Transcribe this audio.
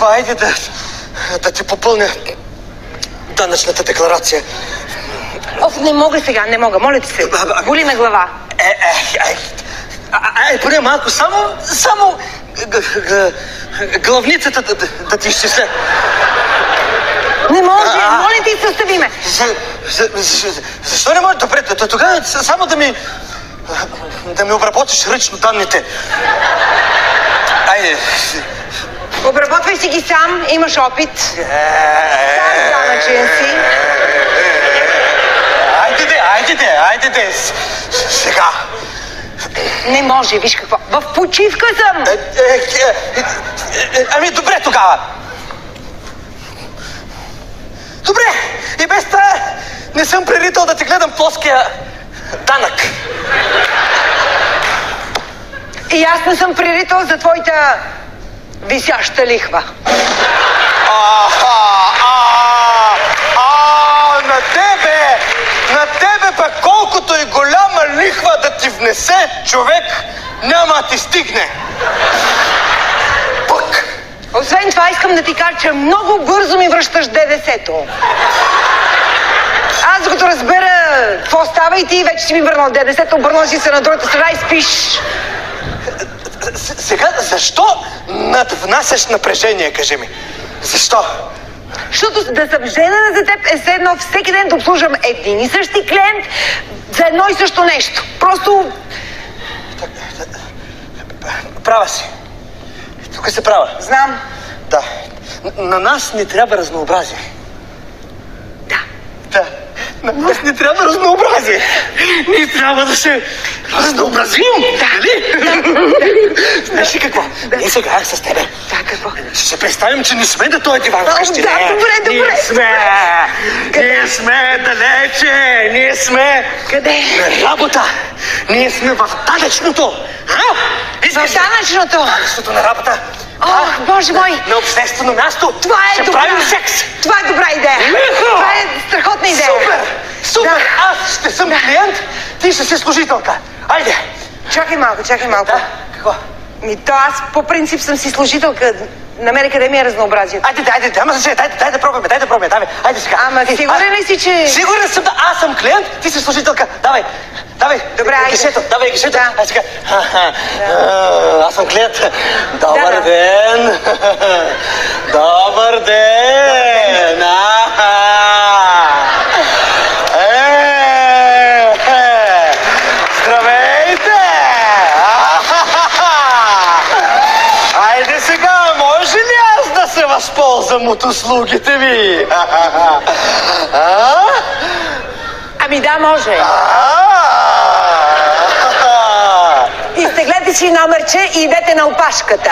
Ива, айде да ти попълня данъчната декларация. Оф, не мога сега, не мога. Моля ти се. Боли ме глава. Поне малко, само главницата да ти изчисля. Не може, моля ти се, остави ме. Защо не може? Добре, тогава само да ми обработиш ръчно данните. Айде. Обработвай си ги сам, имаш опит. Сам данъчен си. Айде. Сега. Не може, виж какво. В почивка съм. Ами, добре тогава. Добре, и без това не съм прирител да ти гледам плоския данък. И аз не съм прирител за твоята висяща лихва. На тебе пък колкото и голяма лихва да ти внесе човек, няма да ти стигне. Пък. Освен това искам да ти кажа, че много бързо ми връщаш ДДС-то. Аз докато разбера какво става и ти вече си ми върнал ДДС-то, обърнал си се на другата страна и спиш. Сега защо надвнасяш напрежение, кажи ми? Защо? Защото да съм женена за теб е все едно всеки ден да обслужвам един и същи клиент за едно и също нещо. Просто... Права си. Тук си права. Знам. Да. На нас не трябва разнообразие. Да. Да. На нас не трябва разнообразие. Ние трябва да се разнообразим. Да. Нали? Знаеш ли какво? Да. Ние сега с тебе. Да, какво? Ще се представим, че не сме на този диван вкъщи. Да, добре. Ние сме далече. Ние сме... Къде? На работа. Ние сме в данъчното. В данъчното? Данъчното на работа. Ох, Боже мой! На обществено място. Това е ще добра. правим секс. Това е добра идея. Това е страхотна идея. Супер! Да. Аз ще съм клиент, ти ще си служителка. Айде! Чакай малко. Да, какво? Аз по принцип съм си служителка. На мене къде ми е разнообразието? Айде, дай да пробваме, давай, айде сега. Ама сигурен ли си, че... Сигурен съм, да, аз съм клиент, ти си служителка. Давай. Добре, айде. Гишето, давай гишето. Да. Айде сега. Аз съм клиент. Добър ден. Добър ден. Здравейте! Айде сега, може ли аз да се възползвам от услугите ви? Ами да, може. Изтеглете си номерче и идете на опашката.